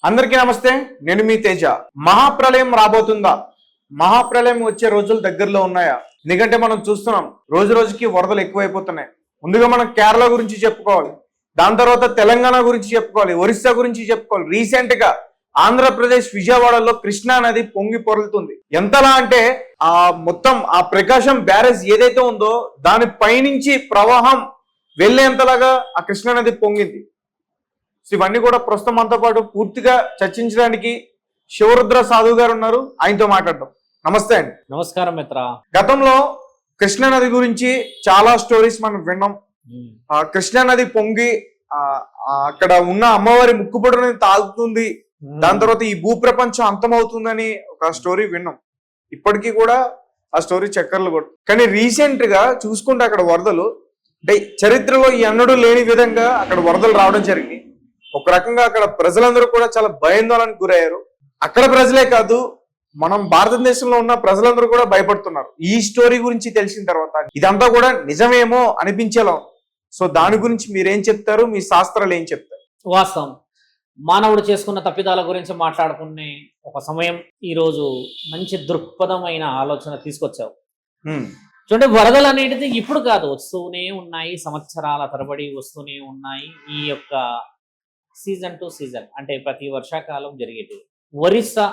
అందరికీ నమస్తే. నేను మీ తేజ. మహాప్రళయం రాబోతుందా? మహాప్రళయం వచ్చే రోజులు దగ్గరలో ఉన్నాయా? ఎందుకంటే మనం చూస్తున్నాం రోజు రోజుకి వరదలు ఎక్కువైపోతున్నాయి. ముందుగా మనం కేరళ గురించి చెప్పుకోవాలి, దాని తర్వాత తెలంగాణ గురించి చెప్పుకోవాలి, ఒరిస్సా గురించి చెప్పుకోవాలి. రీసెంట్ గా ఆంధ్రప్రదేశ్ విజయవాడలో కృష్ణా నది పొంగి పొరలుతుంది. ఎంతలా అంటే మొత్తం ఆ ప్రకాశం బ్యారేజ్ ఏదైతే ఉందో దాని పైనుంచి ప్రవాహం వెళ్లేంతలాగా ఆ కృష్ణా నది పొంగింది. ఇవన్నీ కూడా ప్రస్తుతం మనతో పాటు పూర్తిగా చర్చించడానికి శివరుద్ర సాధు గారు ఉన్నారు. ఆయనతో మాట్లాడదాం. నమస్తే అండి. నమస్కారం మిత్ర. గతంలో కృష్ణా నది గురించి చాలా స్టోరీస్ మనం విన్నాం. కృష్ణా నది పొంగి అక్కడ ఉన్న అమ్మవారి ముక్కుపొడని తాగుతుంది, దాని తర్వాత ఈ భూప్రపంచం అంతమవుతుందని ఒక స్టోరీ విన్నాం. ఇప్పటికీ కూడా ఆ స్టోరీ చక్కర్లు కొడు. కానీ రీసెంట్ గా చూసుకుంటే అక్కడ వరదలు అంటే చరిత్రలో ఈ అన్నడు లేని విధంగా అక్కడ వరదలు రావడం జరిగింది. ఒక రకంగా అక్కడ ప్రజలందరూ కూడా చాలా భయాందోళనకు గురయ్యారు. అక్కడ ప్రజలే కాదు, మనం భారతదేశంలో ఉన్న ప్రజలందరూ కూడా భయపడుతున్నారు. ఈ స్టోరీ గురించి తెలిసిన తర్వాత ఇదంతా కూడా నిజమేమో అనిపించేలా. సో దాని గురించి మీరేం చెప్తారు, మీ శాస్త్రాలు ఏం చెప్తారు? వాస్తవం, మానవుడు చేసుకున్న తప్పిదాల గురించి మాట్లాడుకునే ఒక సమయం. ఈరోజు మంచి దృక్పథమైన ఆలోచన తీసుకొచ్చావు. చూడండి, వరదలు అనేటిది ఇప్పుడు కాదు, వస్తూనే ఉన్నాయి, సంవత్సరాల తరబడి వస్తూనే ఉన్నాయి. ఈ యొక్క సీజన్ టు సీజన్ అంటే ప్రతి వర్షాకాలం జరిగేది. ఒరిస్సా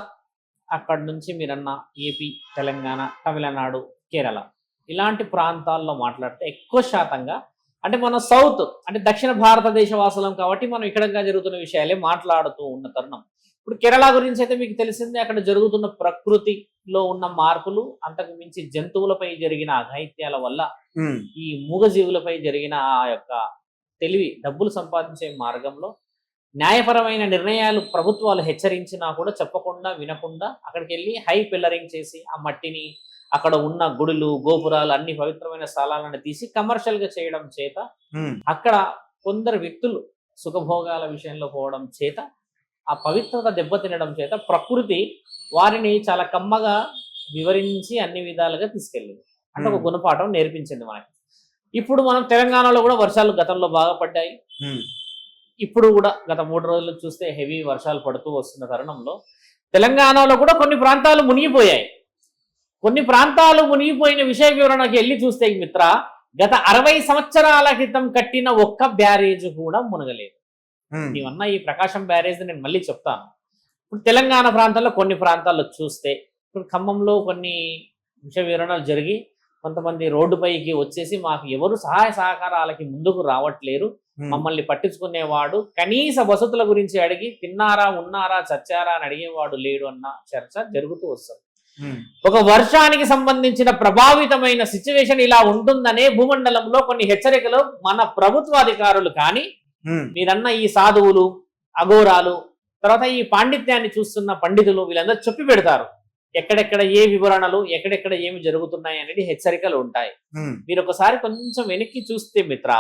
అక్కడి నుంచి మీరన్న ఏపీ, తెలంగాణ, తమిళనాడు, కేరళ ఇలాంటి ప్రాంతాల్లో మాట్లాడితే ఎక్కువ శాతంగా అంటే మనం సౌత్ అంటే దక్షిణ భారతదేశ వాసులం కాబట్టి మనం ఇక్కడ జరుగుతున్న విషయాలే మాట్లాడుతూ ఉన్న తరుణం. ఇప్పుడు కేరళ గురించి అయితే మీకు తెలిసిందే, అక్కడ జరుగుతున్న ప్రకృతిలో ఉన్న మార్పులు, అంతకు మించి జంతువులపై జరిగిన అఘాయిత్యాల వల్ల ఈ మూగజీవులపై జరిగిన ఆ యొక్క తెలివి డబ్బులు సంపాదించే మార్గంలో న్యాయపరమైన నిర్ణయాలు ప్రభుత్వాలు హెచ్చరించినా కూడా చెప్పకుండా వినకుండా అక్కడికి వెళ్ళి హై పిల్లరింగ్ చేసి ఆ మట్టిని అక్కడ ఉన్న గుడులు, గోపురాలు, అన్ని పవిత్రమైన స్థలాలను తీసి కమర్షియల్ గా చేయడం చేత అక్కడ కొందరు వ్యక్తులు సుఖభోగాల విషయంలో పోవడం చేత ఆ పవిత్రత దెబ్బతినడం చేత ప్రకృతి వారిని చాలా కమ్మగా వివరించి అన్ని విధాలుగా తీసుకెళ్ళింది. అంటే ఒక గుణపాఠం నేర్పించింది మనకి. ఇప్పుడు మనం తెలంగాణలో కూడా వర్షాలు గతంలో బాగా పడ్డాయి. ఇప్పుడు కూడా గత 3 రోజులు చూస్తే హెవీ వర్షాలు పడుతూ వస్తున్న తరుణంలో తెలంగాణలో కూడా కొన్ని ప్రాంతాలు మునిగిపోయాయి. కొన్ని ప్రాంతాలు మునిగిపోయిన విషయ వివరణకి వెళ్ళి చూస్తే మిత్ర, గత 60 సంవత్సరాల క్రితం కట్టిన ఒక్క బ్యారేజ్ కూడా మునగలేదు. నీవన్నా ఈ ప్రకాశం బ్యారేజ్ నేను మళ్ళీ చెప్తాను. ఇప్పుడు తెలంగాణ ప్రాంతాల్లో కొన్ని ప్రాంతాల్లో చూస్తే ఇప్పుడు ఖమ్మంలో కొన్ని విషయ వివరణలు జరిగి కొంతమంది రోడ్డుపైకి వచ్చేసి మాకు ఎవరు సహాయ సహకారాలకి ముందుకు రావట్లేరు, మమ్మల్ని పట్టించుకునేవాడు కనీస వసతుల గురించి అడిగి తిన్నారా, ఉన్నారా, చచ్చారా అని అడిగేవాడు లేడు అన్న చర్చ జరుగుతూ వస్తుంది. ఒక వర్షానికి సంబంధించిన ప్రభావితమైన సిచ్యువేషన్ ఇలా ఉంటుందనే భూమండలంలో కొన్ని హెచ్చరికలు మన ప్రభుత్వాధికారులు కానీ మీరన్న ఈ సాధువులు, అఘోరాలు, తర్వాత ఈ పాండిత్యాన్ని చూస్తున్న పండితులు వీళ్ళందరూ చెప్పి పెడతారు. ఎక్కడెక్కడ ఏ వివరణలు, ఎక్కడెక్కడ ఏమి జరుగుతున్నాయి అనేది హెచ్చరికలు ఉంటాయి. మీరు ఒకసారి కొంచెం వెనక్కి చూస్తే మిత్ర,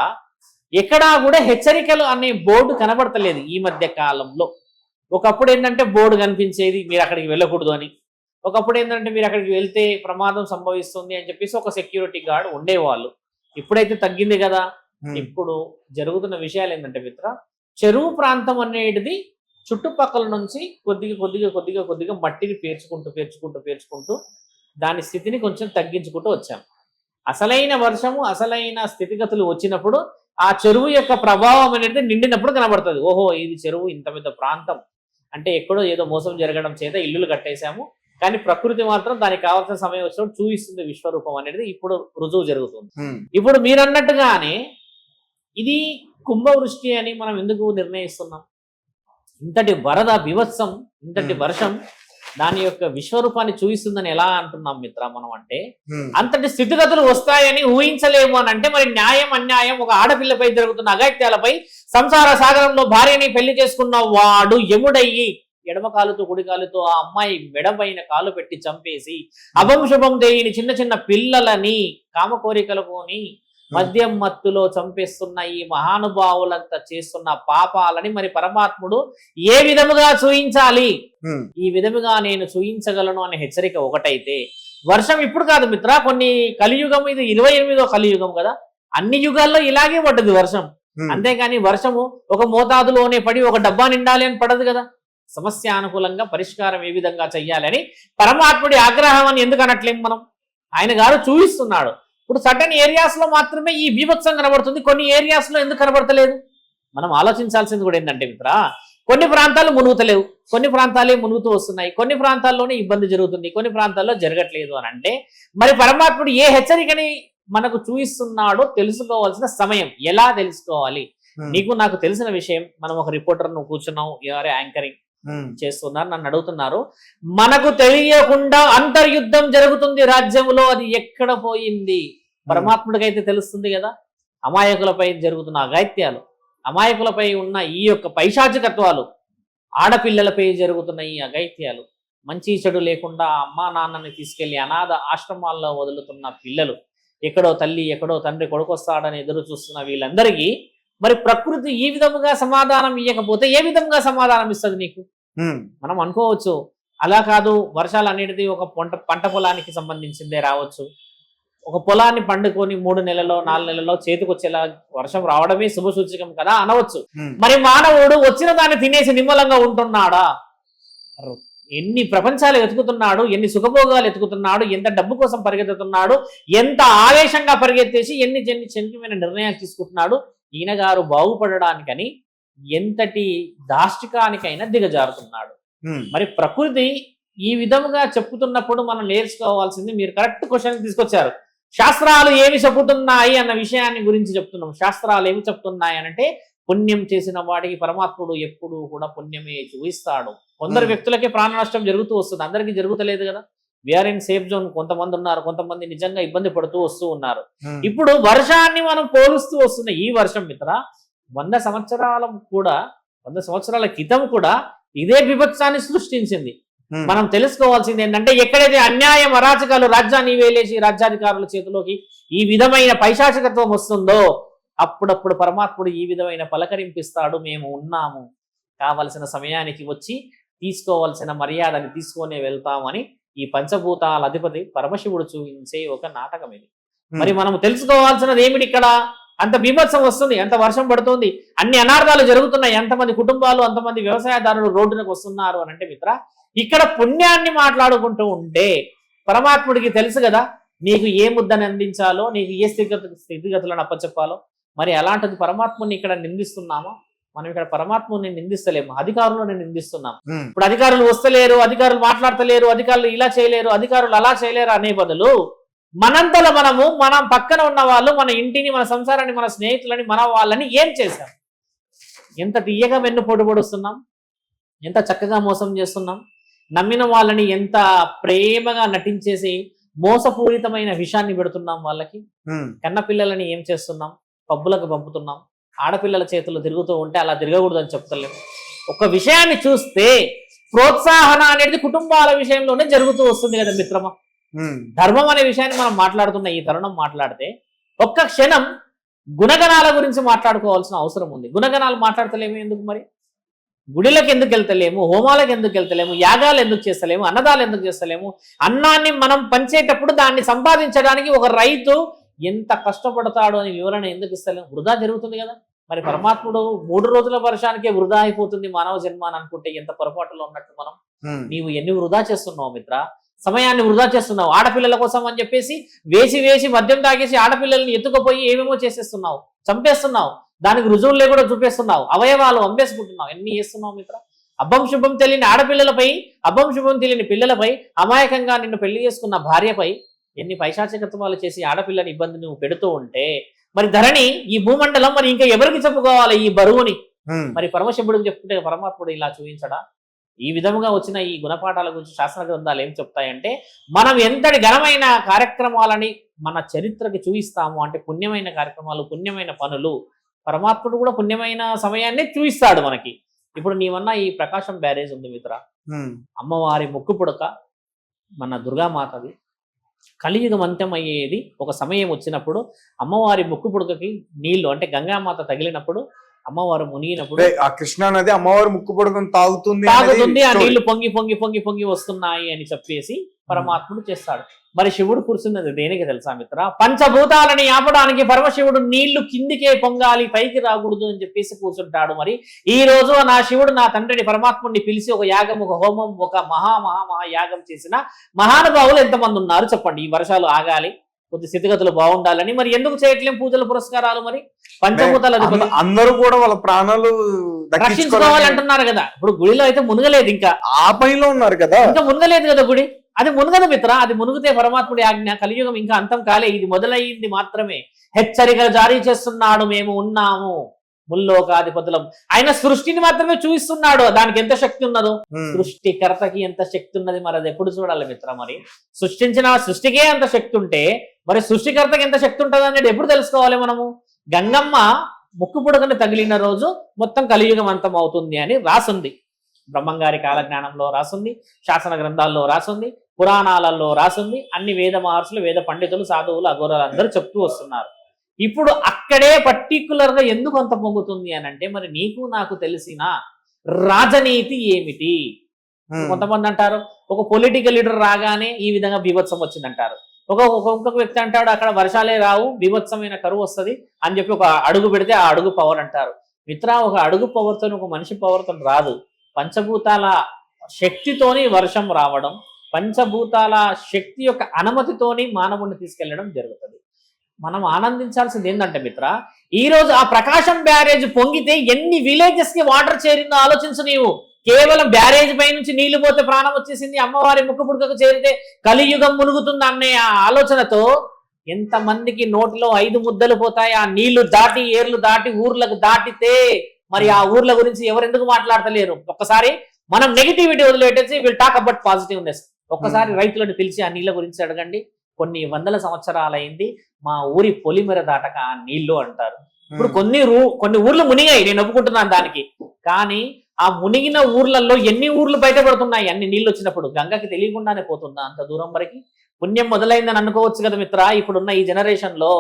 ఎక్కడా కూడా హెచ్చరికలు అనే బోర్డు కనబడతలేదు ఈ మధ్య కాలంలో. ఒకప్పుడు ఏంటంటే బోర్డు కనిపించేది మీరు అక్కడికి వెళ్ళకూడదు అని, ఒకప్పుడు ఏంటంటే మీరు అక్కడికి వెళ్తే ప్రమాదం సంభవిస్తుంది అని చెప్పేసి ఒక సెక్యూరిటీ గార్డ్ ఉండేవాళ్ళు. ఇప్పుడైతే తగ్గింది కదా. ఇప్పుడు జరుగుతున్న విషయాలు ఏంటంటే మిత్ర, చెరువు ప్రాంతం అనేది చుట్టుపక్కల నుంచి కొద్దిగా మట్టిని పేర్చుకుంటూ దాని స్థితిని కొంచెం తగ్గించుకుంటూ వచ్చాం. అసలైన వర్షము, అసలైన స్థితిగతులు వచ్చినప్పుడు ఆ చెరువు యొక్క ప్రభావం అనేది నిండినప్పుడు కనబడుతుంది. ఓహో, ఇది చెరువు ఇంత పెద్ద ప్రాంతం అంటే ఎక్కడో ఏదో మోసం జరగడం చేత ఇల్లులు కట్టేశాము, కానీ ప్రకృతి మాత్రం దానికి కావాల్సిన సమయం వచ్చినప్పుడు చూపిస్తుంది విశ్వరూపం అనేది ఇప్పుడు రుజువు జరుగుతుంది. ఇప్పుడు మీరన్నట్టుగానే ఇది కుంభవృష్టి అని మనం ఎందుకు నిర్ణయిస్తున్నాం? ఇంతటి వరద వివత్సం, ఇంతటి వర్షం దాని యొక్క విశ్వరూపాన్ని చూపిస్తుందని ఎలా అంటున్నాం మిత్ర మనం? అంటే అంతటి స్థితిగతులు వస్తాయని ఊహించలేము అని అంటే మరి న్యాయం అన్యాయం, ఒక ఆడపిల్లపై జరుగుతున్న అఘాయిత్యాలపై సంసార సాగరంలో భార్యని పెళ్లి చేసుకున్న వాడు యముడయ్యి ఎడమ కాలుతో కుడి కాలుతో ఆ అమ్మాయి మెడపైన కాలు పెట్టి చంపేసి అభంశుభం దేయిని చిన్న చిన్న పిల్లలని కామ కోరికలతోని మద్యం మత్తులో చంపేస్తున్న ఈ మహానుభావులంతా చేస్తున్న పాపాలని మరి పరమాత్ముడు ఏ విధముగా చూయించాలి, ఈ విధముగా నేను చూయించగలను అనే హెచ్చరిక ఒకటైతే, వర్షం ఇప్పుడు కాదు మిత్ర, కొన్ని కలియుగం, ఇది 28వ కలియుగం కదా, అన్ని యుగాల్లో ఇలాగే పడ్డది వర్షం. అంతేగాని వర్షము ఒక మోతాదులోనే పడి ఒక డబ్బా నిండాలి అని పడదు కదా. సమస్యానుకూలంగా పరిష్కారం ఏ విధంగా చెయ్యాలని పరమాత్ముడి ఆగ్రహం అని ఎందుకు అనట్లేం మనం? ఆయన గారు చూపిస్తున్నాడు. ఇప్పుడు సర్టన్ ఏరియాస్ లో మాత్రమే ఈ బీభత్సం కనబడుతుంది, కొన్ని ఏరియాస్ లో ఎందుకు కనబడతలేదు? మనం ఆలోచించాల్సింది కూడా ఏంటంటే మిత్ర, కొన్ని ప్రాంతాలు మునుగుతలేవు, కొన్ని ప్రాంతాలే మునుగుతూ వస్తున్నాయి, కొన్ని ప్రాంతాల్లోనే ఇబ్బంది జరుగుతుంది, కొన్ని ప్రాంతాల్లో జరగట్లేదు అని అంటే మరి పరమాత్ముడు ఏ హెచ్చరికని మనకు చూపిస్తున్నాడో తెలుసుకోవాల్సిన సమయం. ఎలా తెలుసుకోవాలి? నీకు నాకు తెలిసిన విషయం, మనం ఒక రిపోర్టర్ నువ్వు కూర్చున్నావు, ఎవరే యాంకరింగ్ చేస్తున్నారు, నన్ను అడుగుతున్నారు, మనకు తెలియకుండా అంతర్యుద్ధం జరుగుతుంది రాజ్యంలో, అది ఎక్కడ పోయింది? పరమాత్ముడికైతే తెలుస్తుంది కదా. అమాయకులపై జరుగుతున్న అఘాయిత్యాలు, అమాయకులపై ఉన్న ఈ యొక్క పైశాచికత్వాలు, ఆడపిల్లలపై జరుగుతున్న ఈ అఘాయిత్యాలు, మంచి చెడు లేకుండా అమ్మా నాన్నని తీసుకెళ్లి అనాథ ఆశ్రమాల్లో వదులుతున్న పిల్లలు, ఎక్కడో తల్లి ఎక్కడో తండ్రి కొడుకొస్తాడని ఎదురు చూస్తున్న వీళ్ళందరికీ మరి ప్రకృతి ఈ విధముగా సమాధానం ఇవ్వకపోతే ఏ విధంగా సమాధానం ఇస్తుంది నీకు? మనం అనుకోవచ్చు అలా కాదు, వర్షాలు అనేది ఒక పంట పొలానికి సంబంధించిందే రావచ్చు, ఒక పొలాన్ని పండుకొని 3 నెలలో 4 నెలలో చేతికొచ్చేలా వర్షం రావడమే శుభ సూచకం కదా అనవచ్చు. మరి మానవుడు వచ్చిన దాన్ని తినేసి నిమ్మలంగా ఉంటున్నాడా? ఎన్ని ప్రపంచాలు వెతుకుతున్నాడు, ఎన్ని సుఖభోగాలు వెతుకుతున్నాడు, ఎంత డబ్బు కోసం పరిగెత్తుతున్నాడు, ఎంత ఆవేశంగా పరిగెత్తేసి ఎన్ని చనికమైన నిర్ణయాలు తీసుకుంటున్నాడు. ఈయన గారు బాగుపడడానికని ఎంతటి దాష్టికానికైనా దిగజారుతున్నాడు. మరి ప్రకృతి ఈ విధముగా చెప్పుతున్నప్పుడు మనం నేర్చుకోవాల్సింది, మీరు కరెక్ట్ క్వశ్చన్ తీసుకొచ్చారు, శాస్త్రాలు ఏమి చెప్పుతున్నాయి అన్న విషయాన్ని గురించి చెప్తున్నాం. శాస్త్రాలు ఏమి చెప్తున్నాయి అంటే పుణ్యం చేసిన వాడికి పరమాత్ముడు ఎప్పుడు కూడా పుణ్యమే చూపిస్తాడు. కొందరు వ్యక్తులకే ప్రాణ నష్టం జరుగుతూ వస్తుంది, అందరికీ జరుగుతలేదు కదా. వీఆర్ ఇన్ సేఫ్ జోన్, కొంతమంది ఉన్నారు, కొంతమంది నిజంగా ఇబ్బంది పడుతూ వస్తూ ఉన్నారు. ఇప్పుడు వర్షాన్ని మనం పోలుస్తూ వస్తున్న ఈ వర్షం మిత్ర 100 సంవత్సరాల క్రితం కూడా ఇదే విభత్సాన్ని సృష్టించింది. మనం తెలుసుకోవాల్సింది ఏంటంటే, ఎక్కడైతే అన్యాయం అరాచకాలు రాజ్యాన్ని వేలేసి రాజ్యాధికారుల చేతిలోకి ఈ విధమైన పైశాచికత్వం వస్తుందో అప్పుడప్పుడు పరమాత్ముడు ఈ విధమైన పలకరింపిస్తాడు, మేము ఉన్నాము, కావలసిన సమయానికి వచ్చి తీసుకోవాల్సిన మర్యాదని తీసుకొని వెళ్తామని ఈ పంచభూతాల అధిపతి పరమశివుడు చూపించే ఒక నాటకం ఇది. మరి మనం తెలుసుకోవాల్సినది ఏమిటి? ఇక్కడ అంత బీభత్సం వస్తుంది, అంత వర్షం పడుతుంది, అన్ని అనార్థాలు జరుగుతున్నాయి, ఎంతమంది కుటుంబాలు అంతమంది వ్యవసాయదారులు రోడ్డునకు వస్తున్నారు అని అంటే మిత్ర, ఇక్కడ పుణ్యాన్ని మాట్లాడుకుంటూ ఉంటే పరమాత్ముడికి తెలుసు కదా నీకు ఏ ముద్దని అందించాలో, నీకు ఏ స్థితిగతులను అప్పచెప్పాలో. మరి అలాంటిది పరమాత్ముని ఇక్కడ నిందిస్తున్నామా? మనం ఇక్కడ పరమాత్ముని నిందిస్తలేము, అధికారులను నిందిస్తున్నాం. ఇప్పుడు అధికారులు వస్తలేరు, అధికారులు మాట్లాడతలేరు, అధికారులు ఇలా చేయలేరు, అధికారులు అలా చేయలేరు అనే బదులు మనంతలో మనం పక్కన ఉన్న వాళ్ళు, మన ఇంటిని, మన సంసారాన్ని, మన స్నేహితులని, మన వాళ్ళని ఏం చేశాం? ఎంత తీయగా వెన్ను పొడుపొడుస్తున్నాం, ఎంత చక్కగా మోసం చేస్తున్నాం, నమ్మిన వాళ్ళని ఎంత ప్రేమగా నటించేసి మోసపూరితమైన విషయాన్ని పెడుతున్నాం వాళ్ళకి. కన్న పిల్లలని ఏం చేస్తున్నాం? పబ్బులకు పంపుతున్నాం. ఆడపిల్లల చేతుల్లో తిరుగుతూ ఉంటే అలా తిరగకూడదని చెప్తలేము. ఒక విషయాన్ని చూస్తే ప్రోత్సాహన అనేది కుటుంబాల విషయంలోనే జరుగుతూ వస్తుంది కదా మిత్రమా. ధర్మం అనే విషయాన్ని మనం మాట్లాడుతున్న ఈ తరుణం మాట్లాడితే ఒక్క క్షణం గుణగణాల గురించి మాట్లాడుకోవాల్సిన అవసరం ఉంది. గుణగణాలు మాట్లాడతలేము ఎందుకు? మరి గుడిలకు ఎందుకు వెళ్తలేము, హోమాలకు ఎందుకు వెళ్తలేము, యాగాలు ఎందుకు చేస్తలేము, అన్నదాలు ఎందుకు చేస్తలేము? అన్నాన్ని మనం పంచేటప్పుడు దాన్ని సంపాదించడానికి ఒక రైతు ఎంత కష్టపడతాడో అని వివరణ ఎందుకు ఇస్తలేము? వృధా జరుగుతుంది కదా. మరి పరమాత్ముడు 3 రోజుల వర్షానికే వృధా అయిపోతుంది మానవ జన్మ అని అనుకుంటే ఎంత పొరపాటులో ఉన్నట్టు మనం. నీవు ఎన్ని వృధా చేస్తున్నావు మిత్ర? సమయాన్ని వృధా చేస్తున్నావు. ఆడపిల్లల కోసం అని చెప్పేసి వేసి మద్యం తాగేసి ఆడపిల్లల్ని ఎత్తుకుపోయి ఏమేమో చేసేస్తున్నావు, చంపేస్తున్నావు, దానికి రుజువులు లేకుండా చూపేస్తున్నావు, అవయవాలు అమ్మేసుకుంటున్నావు, ఎన్ని చేస్తున్నావు మిత్ర? అబ్బం శుభం తెలియని ఆడపిల్లలపై, అబ్బం శుభం తెలియని పిల్లలపై, అమాయకంగా నిన్ను పెళ్లి చేసుకున్న భార్యపై ఎన్ని పైశాచికత్వాలు చేసి ఆడపిల్లని ఇబ్బంది నువ్వు పెడుతూ ఉంటే మరి ధరణి, ఈ భూమండలం మరి ఇంకా ఎవరికి చెప్పుకోవాలి ఈ బరువుని? మరి పరమశివుడికి చెప్పుకుంటే పరమాత్ముడు ఇలా చూపించడా? ఈ విధముగా వచ్చిన ఈ గుణపాఠాల గురించి శాస్త్ర గ్రంథాలు ఏం చెప్తాయంటే, మనం ఎంతటి ఘనమైన కార్యక్రమాలని మన చరిత్రకి చూపిస్తాము అంటే పుణ్యమైన కార్యక్రమాలు, పుణ్యమైన పనులు, పరమాత్ముడు కూడా పుణ్యమైన సమయాన్ని చూపిస్తాడు మనకి. ఇప్పుడు నీవన్నా ఈ ప్రకాశం బ్యారేజ్ ఉంది మిత్ర, అమ్మవారి ముక్కు పుడక మన దుర్గామాతది. కలియుగం అంత్యం అయ్యేది ఒక సమయం వచ్చినప్పుడు అమ్మవారి ముక్కు పుడకకి నీళ్లు అంటే గంగామాత తగిలినప్పుడు, అమ్మవారు మునిగినప్పుడు ఆ కృష్ణా నది అమ్మవారి ముక్కు పుడకను తాగుతుంది, ఆ నీళ్లు పొంగి వస్తున్నాయి అని చెప్పేసి పరమాత్ముడు చేస్తాడు. మరి శివుడు కూర్చున్నది దేనికి తెలుసా మిత్ర? పంచభూతాలని ఆపడానికి పరమశివుడు నీళ్లు కిందికే పొంగాలి, పైకి రాకూడదు అని చెప్పేసి కూర్చుంటాడు. మరి ఈ రోజు నా శివుడు నా తండ్రిని పరమాత్ముడిని పిలిచి ఒక యాగం, ఒక హోమం, ఒక మహా యాగం చేసిన మహానుభావులు ఎంతమంది ఉన్నారు చెప్పండి. ఈ వర్షాలు ఆగాలి, కొద్ది స్థితిగతులు బాగుండాలని మరి ఎందుకు చేయట్లేం పూజలు పురస్కారాలు? మరి పంచభూతాలు అందరూ కూడా వాళ్ళ ప్రాణాలు రక్షించుకోవాలంటున్నారు కదా. ఇప్పుడు గుడిలో అయితే మునగలేదు, ఇంకా ఆ పనిలో ఉన్నారు కదా, ఇంకా మునగలేదు కదా గుడి. అది మునగదు మిత్ర, అది మునిగితే పరమాత్ముడి ఆజ్ఞ. కలియుగం ఇంకా అంతం కాలే, ఇది మొదలయ్యింది మాత్రమే. హెచ్చరికలు జారీ చేస్తున్నాడు, మేము ఉన్నాము ముల్లోకాధిపతులం. ఆయన సృష్టిని మాత్రమే చూపిస్తున్నాడు, దానికి ఎంత శక్తి ఉన్నదో. సృష్టికర్తకి ఎంత శక్తి ఉన్నది మరి అది ఎప్పుడు చూడాలి మిత్ర? మరి సృష్టించిన సృష్టికే అంత శక్తి ఉంటే మరి సృష్టికర్తకి ఎంత శక్తి ఉంటుంది అనేది ఎప్పుడు తెలుసుకోవాలి మనము? గంగమ్మ ముక్కు పుడకని తగిలిన రోజు మొత్తం కలియుగం అంతం అవుతుంది అని రాసుంది. బ్రహ్మంగారి కాలజ్ఞానంలో రాసుంది, శాసన గ్రంథాల్లో రాసుంది, పురాణాలలో రాసుంది. అన్ని వేద మహర్షులు, వేద పండితులు, సాధువులు, అఘోరాలు అందరూ చెప్తూ వస్తున్నారు. ఇప్పుడు అక్కడే పర్టికులర్ గా ఎందుకు అంత పొంగుతుంది అని అంటే మరి నీకు నాకు తెలిసిన రాజనీతి ఏమిటి? కొంతమంది అంటారు ఒక పొలిటికల్ లీడర్ రాగానే ఈ విధంగా బీభత్సం వచ్చిందంటారు. ఇంకొక వ్యక్తి అంటాడు అక్కడ వర్షాలే రావు, బీభత్సమైన కరువు వస్తుంది అని చెప్పి ఒక అడుగు పెడితే ఆ అడుగు పవర్ అంటారు. మిత్ర, ఒక అడుగు పవర్తో ఒక మనిషి పవర్తో రాదు. పంచభూతాల శక్తితోని వర్షం రావడం, పంచభూతాల శక్తి యొక్క అనుమతితోని మానవుడిని తీసుకెళ్లడం జరుగుతుంది. మనం ఆనందించాల్సింది ఏంటంటే మిత్ర, ఈ రోజు ఆ ప్రకాశం బ్యారేజ్ పొంగితే ఎన్ని విలేజెస్ కి వాటర్ చేరిందో ఆలోచించు నీవు. కేవలం బ్యారేజ్ పై నుంచి నీళ్లు పోతే ప్రాణం వచ్చేసింది, అమ్మవారి ముక్కు పుడకకు చేరితే కలియుగం మునుగుతుంది అనే ఆ ఆలోచనతో ఎంతమందికి నోటిలో 5 ముద్దలు పోతాయి. ఆ నీళ్లు దాటి, ఏర్లు దాటి, ఊర్లకు దాటితే మరి ఆ ఊర్ల గురించి ఎవరెందుకు మాట్లాడతలేరు? ఒక్కసారి మనం నెగిటివిటీ వదిలేటేసి విల్ టాక్ అబౌట్ పాజిటివ్నెస్. ఒక్కసారి రైతులను పిలిచి ఆ నీళ్ళ గురించి అడగండి. కొన్ని వందల సంవత్సరాలైంది మా ఊరి పొలిమెర దాటక ఆ నీళ్లు అంటారు. ఇప్పుడు కొన్ని ఊర్లు మునిగాయి, నేను ఒప్పుకుంటున్నాను దానికి. కానీ ఆ మునిగిన ఊర్లలో ఎన్ని ఊర్లు బయటపడుతున్నాయి అన్ని నీళ్ళు వచ్చినప్పుడు? గంగకి తెలియకుండానే పోతుందా అంత దూరం వరకు? పుణ్యం మొదలైందని అనుకోవచ్చు కదా మిత్ర. ఇప్పుడున్న ఈ జనరేషన్ లో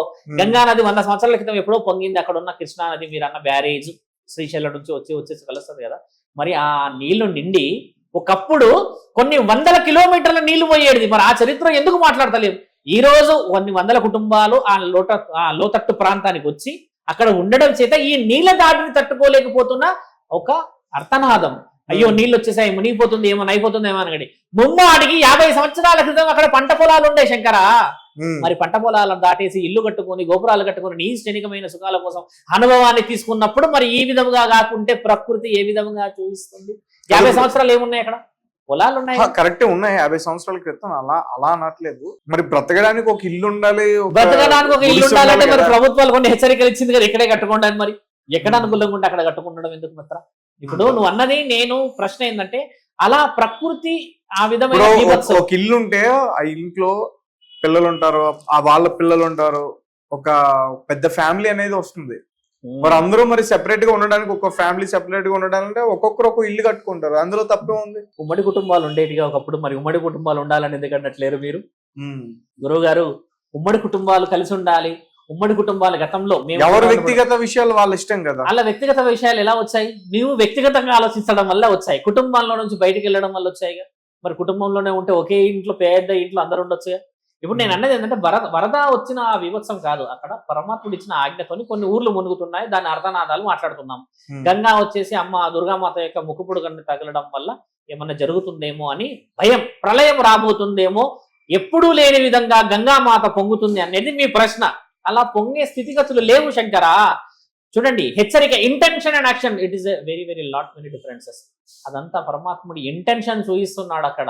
గంగా నది 100 సంవత్సరాల క్రితం ఎప్పుడో పొంగింది. అక్కడ ఉన్న కృష్ణా నది మీరు అన్న బ్యారేజ్ శ్రీశైలం నుంచి వచ్చేసి కలుస్తుంది కదా. మరి ఆ నీళ్లు నిండి ఒకప్పుడు కొన్ని వందల కిలోమీటర్ల నీళ్లు పోయేది. మరి ఆ చరిత్ర ఎందుకు మాట్లాడతలేము? ఈ రోజు కొన్ని వందల కుటుంబాలు ఆ లోతట్టు ప్రాంతానికి వచ్చి అక్కడ ఉండడం చేత ఈ నీళ్ల దాడిని తట్టుకోలేకపోతున్న ఒక అర్థనాదం. అయ్యో నీళ్ళు వచ్చేసాయి, మునిగిపోతుంది, ఏమో అయిపోతుంది ఏమో అనగడి. ముమ్మాడికి 50 సంవత్సరాల క్రితం అక్కడ పంట పొలాలు ఉండే శంకరా. మరి పంట పొలాలను దాటేసి ఇల్లు కట్టుకొని, గోపురాలు కట్టుకొని, నీ క్షణికమైన సుఖాల కోసం అనుభవాన్ని తీసుకున్నప్పుడు మరి ఈ విధంగా కాకుంటే ప్రకృతి ఏ విధంగా చూపిస్తుంది? 50 సంవత్సరాలు ఏమున్నాయి అక్కడ? పొలాలు ఉన్నాయి, కరెక్ట్ ఉన్నాయి. 50 సంవత్సరాల క్రితం అలా అనట్లేదు. మరి బ్రతకడానికి ఒక ఇల్లు ఉండాలి, బ్రతకడానికి ఒక ఇల్లు ఉండాలంటే మరి ప్రభుత్వాలు కొన్ని హెచ్చరికలు ఇచ్చింది కదా, ఇక్కడే కట్టుకోండి అని. మరి ఎక్కడ అనుకూలంగా ఉంటే అక్కడ కట్టుకుండడం ఎందుకు మిత్ర? ఇప్పుడు నువ్వు అన్నది నేను ప్రశ్న ఏంటంటే అలా ప్రకృతి ఆ విధమైన ఒక ఇల్లు ఉంటే ఆ ఇంట్లో పిల్లలు ఉంటారు, ఆ వాళ్ళ పిల్లలు ఉంటారు, ఒక పెద్ద ఫ్యామిలీ అనేది వస్తుంది. మరి అందరూ మరి సెపరేట్ గా ఉండడానికి, ఒక ఫ్యామిలీ సెపరేట్ గా ఉండడానికి ఒక్కొక్కరు ఒక ఇల్లు కట్టుకుంటారు. అందులో తప్పే ఉంది. ఉమ్మడి కుటుంబాలు ఉండేటిగా ఒకప్పుడు, మరి ఉమ్మడి కుటుంబాలు ఉండాలని ఎందుకంటట్లేరు మీరు? గురువు గారు, ఉమ్మడి కుటుంబాలు కలిసి ఉండాలి. ఉమ్మడి కుటుంబాల గతంలో ఎవరు వ్యక్తిగత విషయాలు వాళ్ళ ఇష్టం కదా. అలా వ్యక్తిగత విషయాలు ఎలా వచ్చాయి? నీవు వ్యక్తిగతంగా ఆలోచించడం వల్ల వచ్చాయి, కుటుంబాల్లో నుంచి బయటకు వెళ్ళడం వల్ల వచ్చాయిగా. మరి కుటుంబంలోనే ఉంటే ఒకే ఇంట్లో పెద్ద ఇంట్లో అందరు ఉండొచ్చుగా. ఇప్పుడు నేను అన్నది ఏంటంటే వరద వచ్చిన ఆ వివత్సం కాదు, అక్కడ పరమాత్ముడు ఇచ్చిన ఆజ్ఞతోని కొన్ని ఊర్లు మునుగుతున్నాయి, దాని అర్థనాదాలు మాట్లాడుతున్నాం. గంగా వచ్చేసి అమ్మ దుర్గామాత యొక్క ముక్కుపుడు కన్ను తగలడం వల్ల ఏమన్నా జరుగుతుందేమో అని భయం, ప్రళయం రాబోతుందేమో, ఎప్పుడూ లేని విధంగా గంగామాత పొంగుతుంది అనేది మీ ప్రశ్న. అలా పొంగే స్థితిగతులు లేవు శంకరా. చూడండి, హెచ్చరిక, intention and action, it is very very lot many differences. అదంతా పరమాత్ముడి ఇంటెన్షన్ చూపిస్తున్నాడు అక్కడ.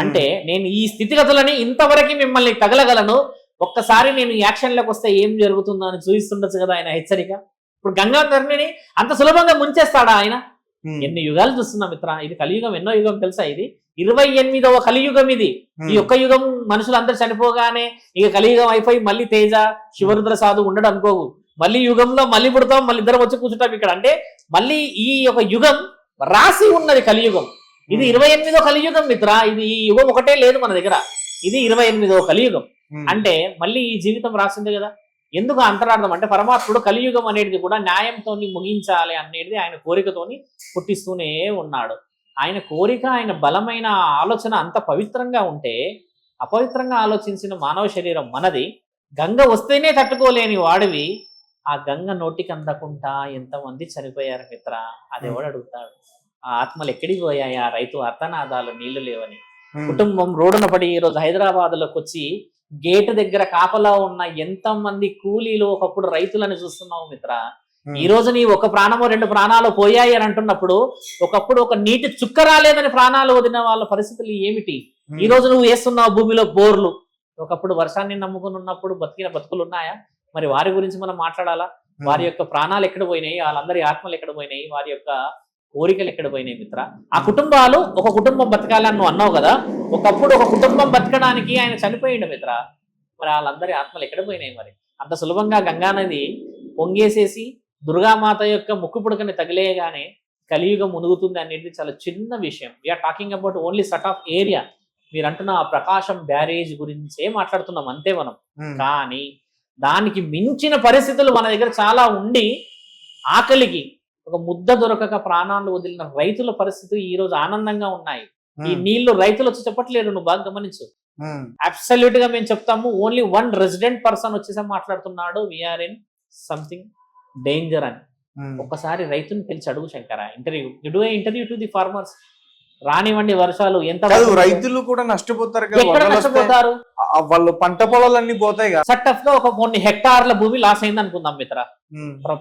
అంటే నేను ఈ స్థితిగతులని ఇంతవరకు మిమ్మల్ని తగలగలను, ఒక్కసారి నేను యాక్షన్లోకి వస్తే ఏం జరుగుతుందో అని చూపిస్తుండొచ్చు కదా ఆయన హెచ్చరిక. ఇప్పుడు గంగాధర్ని అంత సులభంగా ముంచేస్తాడా ఆయన? ఎన్ని యుగాలు చూస్తున్నా మిత్ర, ఇది కలియుగం. ఎన్నో యుగం తెలుసా? ఇది 28వ కలియుగం. ఇది ఈ ఒక్క యుగం మనుషులందరూ చనిపోగానే ఇక కలియుగం అయిపోయి మళ్ళీ తేజ శివరుద్ర సాధు ఉండడు అనుకోవు. మళ్ళీ యుగంలో మళ్ళీ పుడతాం, మళ్ళీ ఇద్దరం వచ్చి కూర్చుంటాం ఇక్కడ. అంటే మళ్ళీ ఈ యొక్క యుగం రాసి ఉన్నది కలియుగం. ఇది 28వ కలియుగం మిత్ర. ఇది ఈ యుగం ఒకటే లేదు మన దగ్గర, ఇది 28వ కలియుగం. అంటే మళ్ళీ ఈ జీవితం రాసింది కదా. ఎందుకు అంతరార్థం అంటే పరమాత్ముడు కలియుగం అనేది కూడా న్యాయంతో ముగించాలి అనేది ఆయన కోరికతోని పుట్టిస్తూనే ఉన్నాడు. ఆయన కోరిక, ఆయన బలమైన ఆలోచన అంత పవిత్రంగా ఉంటే అపవిత్రంగా ఆలోచించిన మానవ శరీరం మనది. గంగ వస్తేనే తట్టుకోలేని వాడివి, ఆ గంగ నోటికి అందకుండా ఎంతమంది చనిపోయారు మిత్ర. అది ఎవడు అడుగుతాడు? ఆ ఆత్మలు ఎక్కడికి పోయాయి? ఆ రైతు అర్థనాదాలు నీళ్లు లేవని. కుటుంబం రోడ్డున పడి ఈరోజు హైదరాబాద్లోకి వచ్చి గేటు దగ్గర కాపలా ఉన్న ఎంతమంది కూలీలు, ఒకప్పుడు రైతులని చూస్తున్నావు మిత్ర. ఈ రోజు నీ ఒక ప్రాణమో 2 ప్రాణాలు పోయాయి అని అంటున్నప్పుడు, ఒకప్పుడు ఒక నీటి చుక్క రాలేదని ప్రాణాలు వదిలిన వాళ్ళ పరిస్థితులు ఏమిటి? ఈ రోజు నువ్వు వేస్తున్నావు భూమిలో బోర్లు. ఒకప్పుడు వర్షాన్ని నమ్ముకుని ఉన్నప్పుడు బతికిన బతుకులు ఉన్నాయా? మరి వారి గురించి మనం మాట్లాడాలా? వారి యొక్క ప్రాణాలు ఎక్కడ పోయినాయి? వాళ్ళందరి ఆత్మలు ఎక్కడ పోయినాయి? వారి యొక్క కోరికలు ఎక్కడ పోయినాయి మిత్ర? ఆ కుటుంబాలు, ఒక కుటుంబం బతకాలని నువ్వు అన్నావు కదా, ఒకప్పుడు ఒక కుటుంబం బతకడానికి ఆయన చనిపోయిండు మిత్ర. మరి వాళ్ళందరి ఆత్మలు ఎక్కడ పోయినాయి? మరి అంత సులభంగా గంగానది పొంగేసేసి దుర్గామాత యొక్క ముక్కు పుడకని తగిలేయగానే కలియుగం మునుగుతుంది అనేది చాలా చిన్న విషయం. We're talking about only set of area. మీరు అంటున్న ఆ ప్రకాశం బ్యారేజ్ గురించే మాట్లాడుతున్నాం అంతే మనం. కానీ దానికి మించిన పరిస్థితులు మన దగ్గర చాలా ఉండి, ఆకలికి ఒక ముద్ద దొరకక ప్రాణాలు వదిలిన రైతుల పరిస్థితులు ఈ రోజు ఆనందంగా ఉన్నాయి. ఈ నీళ్లు రైతులు వచ్చి చెప్పట్లేరు, నువ్వు బాగా గమనించు. అబ్సల్యూట్ గా మేము చెప్తాము, ఓన్లీ 1 రెసిడెంట్ పర్సన్ వచ్చేసా మాట్లాడుతున్నాడు, వీఆర్ ఇన్ సంథింగ్ డేంజర్ అని. ఒక్కసారి రైతుని పిలిచి అడుగు Shankara, interview to the farmers. రానివ్వండి వర్షాలు ఎంత, రైతులు కూడా నష్టపోతారు కదా. ఎక్కడ నష్టపోతారు? వాళ్ళు పంట పొలాలన్నీ పోతాయి కదా. సట్టఫ్ గా ఒక కొన్ని హెక్టార్ల భూమి లాస్ అయింది అనుకుందాం మిత్ర.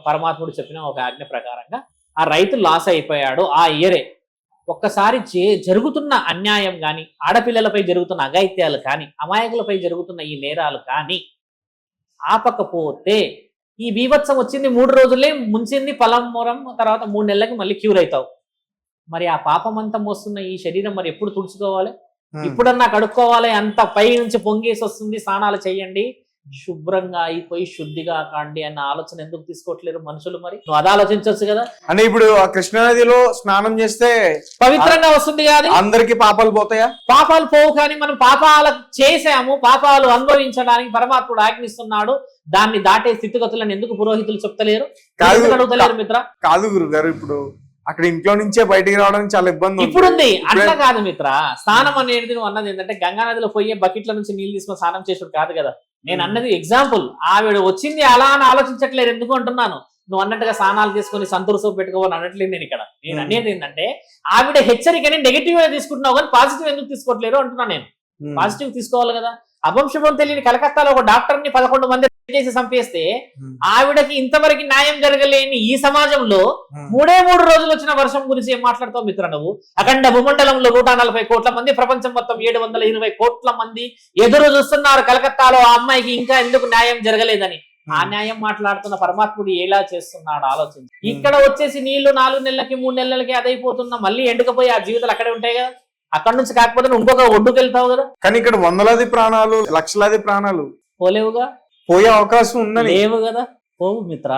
పరమాత్ముడు చెప్పిన ఒక ఆజ్ఞ ప్రకారంగా ఆ రైతు లాస్ అయిపోయాడు ఆ ఇయరే. ఒక్కసారి జరుగుతున్న అన్యాయం కానీ, ఆడపిల్లలపై జరుగుతున్న అఘాయిత్యాలు కానీ, అమాయకులపై జరుగుతున్న ఈ నేరాలు కానీ ఆపకపోతే, ఈ బీభత్సం వచ్చింది 3 రోజులే ముంచింది పొలం మొరం, తర్వాత 3 నెలలకి మళ్ళీ క్యూర్ అవుతావు. మరి ఆ పాపం అంతా మోస్తున్న ఈ శరీరం మరి ఎప్పుడు తుడుచుకోవాలి? ఇప్పుడన్నా కడుక్కోవాలి. అంత పై నుంచి పొంగేసి వస్తుంది, స్నానాలు చేయండి, శుభ్రంగా అయిపోయి శుద్ధిగా కాండి అన్న ఆలోచన ఎందుకు తీసుకోవట్లేరు మనుషులు? మరి నువ్వు అది ఆలోచించవచ్చు కదా. అంటే ఇప్పుడు ఆ కృష్ణా నదిలో స్నానం చేస్తే పవిత్రంగా వస్తుంది కాదు, అందరికి పాపాలు పోతాయా? పాపాలు పోవు, కానీ మనం పాపాలు చేసాము, పాపాలు అనుభవించడానికి పరమాత్ముడు ఆజ్ఞిస్తున్నాడు. దాన్ని దాటే స్థితిగతులను ఎందుకు పురోహితులు చెప్తలేరు, అడుగుతలేరు మిత్ర? కాదు గురుగారు, ఇప్పుడు అక్కడ ఇంట్లో నుంచే బయటికి రావడానికి చాలా ఇబ్బంది ఇప్పుడుంది. అట్లా కాదు మిత్ర, స్నానం అనేది నువ్వు అన్నది ఏంటంటే గంగా నదిలో పోయే బకెట్ల నుంచి నీళ్ళు తీసుకొని స్నానం చేసుడు కాదు కదా. నేను అన్నది ఎగ్జాంపుల్. ఆవిడ వచ్చింది అలా అని ఆలోచించట్లేదు, ఎందుకు అంటున్నాను, నువ్వు అన్నట్టుగా స్నానాలు చేసుకుని సంతూరు సోపు పెట్టుకోవాలని అనట్లేదు నేను ఇక్కడ. నేను అనేది ఏంటంటే ఆవిడ హెచ్చరికని నెగిటివ్ గా తీసుకుంటున్నావు కానీ పాజిటివ్ ఎందుకు తీసుకోవట్లేరు అంటున్నాను నేను. పాజిటివ్ తీసుకోవాలి కదా. అభంశుభం తెలియని కలకత్తాలో ఒక డాక్టర్ ని 11 మంది చేసి చంపేస్తే ఆవిడకి ఇంతవరకు న్యాయం జరగలేని ఈ సమాజంలో 3 రోజులు వచ్చిన వర్షం గురించి ఏం మాట్లాడతావు మిత్ర నువ్వు? అఖండ భూమండలంలో 140 కోట్ల మంది, ప్రపంచం మొత్తం 720 కోట్ల మంది ఎదురు చూస్తున్నారు కలకత్తాలో ఆ అమ్మాయికి ఇంకా ఎందుకు న్యాయం జరగలేదని. ఆ న్యాయం మాట్లాడుతున్న పరమాత్ముడు ఎలా చేస్తున్నాడు ఆలోచించి. ఇక్కడ వచ్చేసి నీళ్లు 4 నెలలకి 3 నెలలకి అదైపోతున్నా మళ్ళీ ఎండుకపోయి ఆ జీవితాలు అక్కడే ఉంటాయి కదా. అక్కడ నుంచి కాకపోతే ఇంకొక ఒడ్డుకు వెళ్తావు కదా. కానీ ఇక్కడ 100,000 ప్రాణాలు, 1,00,000 ప్రాణాలు పోలేవుగా, పోయే అవకాశం ఉన్నది లేవు కదా. పోవు మిత్ర.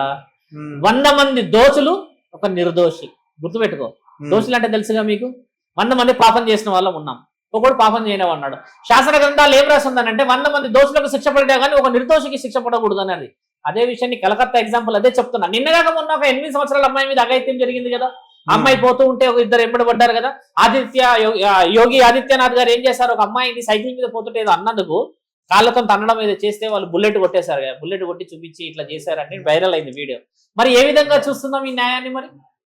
100 మంది దోషులు, ఒక నిర్దోషి. గుర్తుపెట్టుకో, దోషులు అంటే తెలుసుగా మీకు. 100 మంది పాపం చేసిన వాళ్ళం ఉన్నాం, ఒకడు పాపం చేయనివాడు అన్నాడు. శాసన గ్రంథాలు ఏం రాసిందనంటే 100 మంది దోషులకు శిక్ష పడినా కానీ ఒక నిర్దోషికి శిక్ష పడకూడదు అనేది. అదే విషయాన్ని కలకత్తా ఎగ్జాంపుల్ అదే చెప్తున్నా. నిన్నగాక మొన్న ఒక 8 సంవత్సరాల అమ్మాయి మీద అఘాయిత్యం జరిగింది కదా. అమ్మాయి పోతూ ఉంటే ఒక 2 ఎంబడబడ్డారు కదా. యోగి ఆదిత్యనాథ్ గారు ఏం చేశారు, ఒక అమ్మాయిని సైకిల్ మీద పోతుంటే ఏదో అన్నందుకు కాళ్ళతో తన్నడం ఏదో చేస్తే వాళ్ళు బుల్లెట్ కొట్టేశారు కదా. బుల్లెట్ కొట్టి చూపించి ఇట్లా చేశారని వైరల్ అయింది వీడియో. మరి ఏ విధంగా చూస్తున్నాం ఈ న్యాయాన్ని? మరి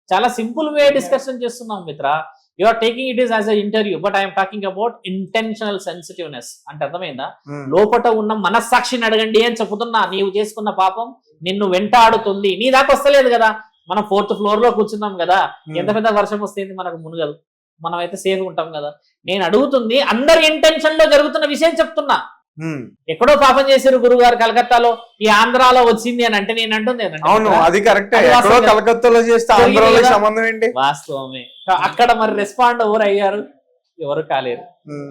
చాలా సింపుల్ వే డిస్కషన్ చేస్తున్నాం మిత్ర. You are taking it is as a interview, but I'm talking about intentional sensitiveness. అంటే అర్థమైందా? లోపట ఉన్న మనస్సాక్షిని అడగండి అని చెప్తున్నా. నీవు చేసుకున్న పాపం నిన్ను వెంటాడుతుంది, నీ దాకా వస్తలేదు కదా. మనం 4th ఫ్లోర్ లో కూర్చున్నాం కదా, ఎంత పెద్ద వర్షం వస్తుంది మనకు మునుగదు, మనం అయితే సేఫ్ ఉంటాం కదా. నేను అడుగుతుంది అందరి ఇంటెన్షన్ లో జరుగుతున్న విషయం చెప్తున్నా. ఎక్కడో పాపం చేశారు గురుగారు కలకత్తాలో, ఈ ఆంధ్రాలో వచ్చింది అని అంటే నేను అంటుంది వాస్తవమే. అక్కడ మరి రెస్పాండ్ ఎవరు అయ్యారు? ఎవరు కాలేరు.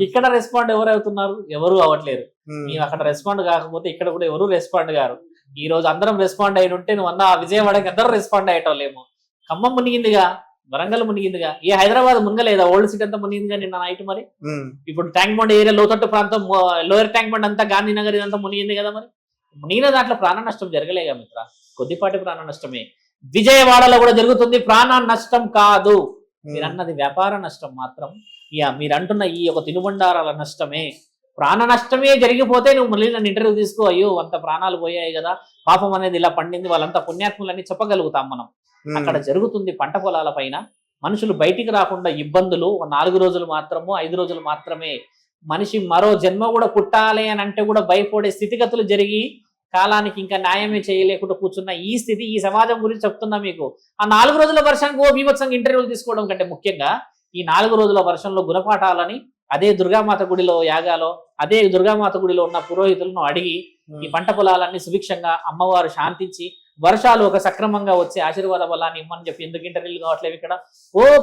ఇక్కడ రెస్పాండ్ ఎవరు అవుతున్నారు? ఎవరు అవ్వట్లేరు. మేము అక్కడ రెస్పాండ్ కాకపోతే ఇక్కడ కూడా ఎవరు రెస్పాండ్ గారు. ఈ రోజు అందరం రెస్పాండ్ అయిన ఉంటే నువ్వు అన్న విజయవాడకి అందరూ రెస్పాండ్ అయ్యేటోళ్ళేమో. ఖమ్మం మునిగిందిగా, వరంగల్ మునిగిందిగా, ఏ హైదరాబాద్ మునగలేదా? ఓల్డ్ సిటీ అంతా మునిగిందిగా నిన్న నైట్. మరి ఇప్పుడు ట్యాంక్ బండ్ ఏరియా, లోతట్టు ప్రాంతం, లోయర్ ట్యాంక్ బండ్ అంతా, గాంధీనగర్ ఇదంతా మునిగింది కదా. మరి మునిగిన దాంట్లో ప్రాణ నష్టం జరగలేగా మిత్ర, కొద్దిపాటి ప్రాణ నష్టమే. విజయవాడలో కూడా జరుగుతుంది, ప్రాణ నష్టం కాదు. మీరు అన్నది వ్యాపార నష్టం మాత్రం. మీరు అంటున్న ఈ ఒక తినుబండారాల నష్టమే. ప్రాణ నష్టమే జరిగిపోతే నువ్వు మళ్ళీ నన్ను ఇంటర్వ్యూ తీసుకో, అయ్యో అంత ప్రాణాలు పోయాయి కదా, పాపం అనేది ఇలా పండింది, వాళ్ళంతా పుణ్యాత్ములని చెప్పగలుగుతాం మనం. అక్కడ జరుగుతుంది పంట పొలాల పైన మనుషులు బయటికి రాకుండా ఇబ్బందులు. 4 రోజులు మాత్రమో 5 రోజులు మాత్రమే మనిషి మరో జన్మ కూడా పుట్టాలి అని అంటే కూడా భయపడే స్థితిగతులు జరిగి కాలానికి ఇంకా న్యాయమే చేయలేకుండా కూర్చున్న ఈ స్థితి, ఈ సమాజం గురించి చెప్తున్నా మీకు. ఆ 4 రోజుల వర్షానికి బీభత్సంగా ఇంటర్వ్యూలు తీసుకోవడం కంటే ముఖ్యంగా ఈ 4 రోజుల వర్షంలో గుణపాఠాలని అదే దుర్గామాత గుడిలో యాగాలో, అదే దుర్గామాత గుడిలో ఉన్న పురోహితులను అడిగి ఈ పంట పొలాలన్నీ సుభిక్షంగా అమ్మవారు శాంతించి వర్షాలు ఒక సక్రమంగా వచ్చి ఆశీర్వాద బలాన్ని ఇమ్మని చెప్పి ఎందుకు ఇంటర్వ్యూలు కావట్లేదు ఇక్కడ.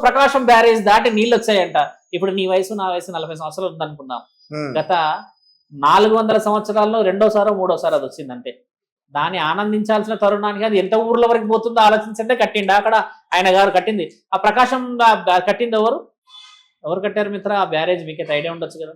ప్రకాశం బ్యారేజ్ దాటి నీళ్ళు వచ్చాయంట. ఇప్పుడు నీ వయసు నా వయసు 40 సంవత్సరాలు ఉందనుకుందాం. గత 400 సంవత్సరాల్లో రెండోసారో మూడోసారి అది వచ్చిందంటే దాన్ని ఆనందించాల్సిన తరుణానికి అది ఎంత ఊర్ల వరకు పోతుందో ఆలోచించంటే. కట్టిండా అక్కడ ఆయన గారు కట్టింది. ఆ ప్రకాశం కట్టింది ఎవరు కట్టారు మిత్ర ఆ బ్యారేజ్? మీకైతే ఐడియా ఉండొచ్చు కదా.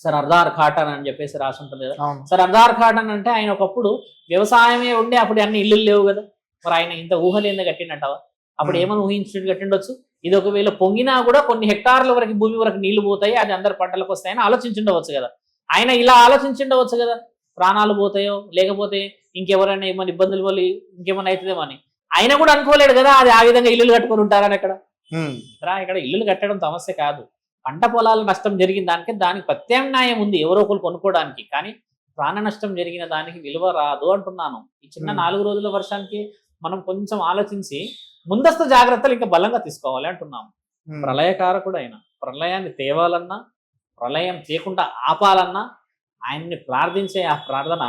సర్దార్ ఖాటన్ అని చెప్పేసి రాసి ఉంటుంది కదా. సర్దార్ ఖాటన్ అంటే ఆయన ఒకప్పుడు వ్యవసాయమే ఉండే, అప్పుడు అన్ని ఇల్లు లేవు కదా. మరి ఆయన ఇంత ఊహలేందే కట్టిండటవా? అప్పుడు ఏమని ఊహించినట్టు కట్టిండొచ్చు. ఇది ఒకవేళ పొంగినా కూడా కొన్ని హెక్టార్ల వరకు భూమి వరకు నీళ్లు పోతాయి, అది అందరి పంటలకు వస్తాయని ఆలోచించుండవచ్చు కదా. ఆయన ఇలా ఆలోచించుండవచ్చు కదా, ప్రాణాలు పోతాయో లేకపోతే ఇంకెవరైనా ఏమైనా ఇబ్బందులు వల్ల ఇంకేమైనా అవుతుందేమో అని. ఆయన కూడా అనుకోలేడు కదా అది ఆ విధంగా ఇల్లులు కట్టుకొని ఉంటారని. ఇక్కడ ఇల్లులు కట్టడం సమస్య కాదు. పంట పొలాల నష్టం జరిగిన దానికి ప్రత్యామ్నాయం ఉంది ఎవరో ఒకరు కొనుక్కోవడానికి. కానీ ప్రాణ నష్టం జరిగిన దానికి విలువ రాదు అంటున్నాను. ఈ చిన్న 4 రోజుల వర్షానికి మనం కొంచెం ఆలోచించి ముందస్తు జాగ్రత్తలు ఇంకా బలంగా తీసుకోవాలి అంటున్నాము. ప్రళయకారకుడు అయిన ప్రళయాన్ని తేవాలన్నా, ప్రళయం చేయకుండా ఆపాలన్నా ఆయన్ని ప్రార్థించే ఆ ప్రార్థన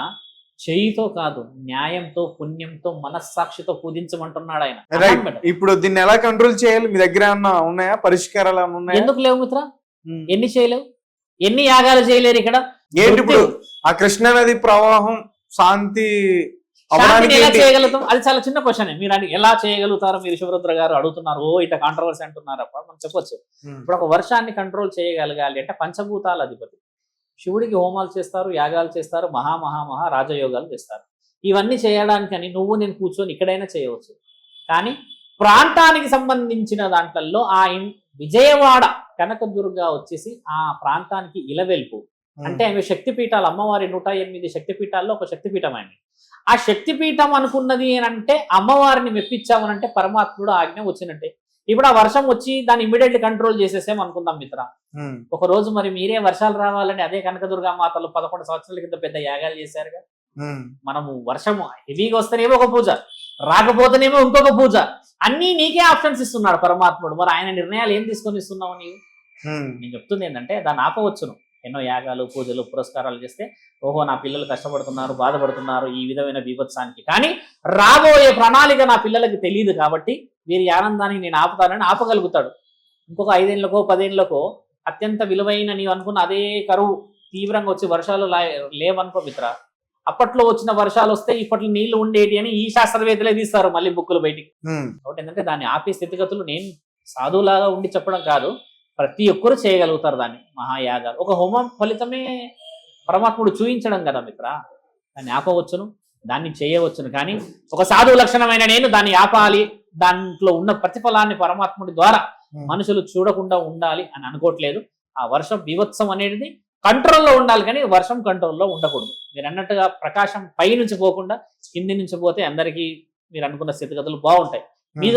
చేయితో కాదు, న్యాయంతో, పుణ్యంతో, మనస్సాక్షితో పూజించమంటున్నాడు ఆయన. ఇప్పుడు దీన్ని ఎలా కంట్రోల్ చేయాలి? మీ దగ్గర ఉన్నాయా పరిష్కారాలు? ఉన్నాయా? ఎందుకు లేవు మిత్ర? ఎన్ని చేయలేవు? ఎన్ని యాగాలు చేయలేరు ఇక్కడ? ఏంటి ఇప్పుడు ఆ కృష్ణా నది ప్రవాహం శాంతి ఎలా చేయగలుగుతాం? అది చాలా చిన్న క్వశ్చన్. మీరు ఎలా చేయగలుగుతారో మీరు శివరుద్ర గారు అడుగుతున్నారు. ఇట్లా కాంట్రవర్సీ అంటున్నారు. అప్పుడు మనం చెప్పొచ్చు. ఇప్పుడు ఒక వర్షాన్ని కంట్రోల్ చేయగలగాలి అంటే పంచభూతాల అధిపతి శివుడికి హోమాలు చేస్తారు, యాగాలు చేస్తారు, మహా రాజయోగాలు చేస్తారు. ఇవన్నీ చేయడానికని నువ్వు నేను కూర్చొని ఇక్కడైనా చేయవచ్చు. కానీ ప్రాంతానికి సంబంధించిన దాంట్లో విజయవాడ కనకదుర్గ వచ్చేసి ఆ ప్రాంతానికి ఇలవెల్పు. అంటే ఆమె శక్తిపీఠాలు, అమ్మవారి 108 శక్తిపీఠాల్లో ఒక శక్తిపీఠం అయింది. ఆ శక్తిపీఠం అనుకున్నది ఏంటంటే అమ్మవారిని మెప్పించామనంటే పరమాత్ముడు ఆజ్ఞ వచ్చినట్టే. ఇప్పుడు ఆ వర్షం వచ్చి దాన్ని ఇమీడియట్లీ కంట్రోల్ చేసేసాం అనుకుందాం మిత్ర. ఒక రోజు మరి మీరే వర్షాలు రావాలని అదే కనకదుర్గా మాతలు 11 సంవత్సరాల కింద పెద్ద యాగాలు చేశారుగా. మనము వర్షం హెవీగా వస్తేనేమో ఒక పూజ, రాకపోతేనేమో ఇంకొక పూజ, అన్ని నీకే ఆప్షన్స్ ఇస్తున్నాడు పరమాత్ముడు. మరి ఆయన నిర్ణయాలు ఏం తీసుకొని ఇస్తున్నావు నీవు? నేను చెప్తుంది ఏంటంటే దాన్ని ఆపవచ్చును. ఎన్నో యాగాలు, పూజలు, పురస్కారాలు చేస్తే ఓహో నా పిల్లలు కష్టపడుతున్నారు, బాధపడుతున్నారు ఈ విధమైన బీభత్సానికి. కానీ రాబోయే ప్రణాళిక నా పిల్లలకి తెలియదు కాబట్టి వీరి ఆనందానికి నేను ఆపుతానని ఆపగలుగుతాడు. ఇంకొక 5 ఏళ్లకో 10 ఏళ్లకో అత్యంత విలువైన నీవు అనుకున్న అదే కరువు తీవ్రంగా వచ్చి వర్షాలు లేవనుకో మిత్ర, అప్పట్లో వచ్చిన వర్షాలు వస్తే ఇప్పట్లో నీళ్లు ఉండేటి అని ఈ శాస్త్రవేత్తలే తీస్తారు మళ్ళీ బుక్కులు బయటికి. కాబట్టి ఏంటంటే దాన్ని ఆపే స్థితిగతులు నేను సాధువులాగా ఉండి చెప్పడం కాదు, ప్రతి ఒక్కరు చేయగలుగుతారు దాన్ని. మహాయాగాలు ఒక హోమం ఫలితమే పరమాత్ముడు చూయించడం కదా మిత్ర. దాన్ని ఆపవచ్చును, దాన్ని చేయవచ్చును. కానీ ఒక సాధువు లక్షణమైన నేను దాన్ని ఆపాలి, దాంట్లో ఉన్న ప్రతిఫలాన్ని పరమాత్ముడి ద్వారా మనుషులు చూడకుండా ఉండాలి అని అనుకోవట్లేదు. ఆ వర్షం బీభత్సం అనేది కంట్రోల్లో ఉండాలి, కానీ వర్షం కంట్రోల్లో ఉండకూడదు. మీరు అన్నట్టుగా ప్రకాశం పై నుంచి పోకుండా కింది నుంచి పోతే అందరికీ మీరు అనుకున్న స్థితిగతులు బాగుంటాయి.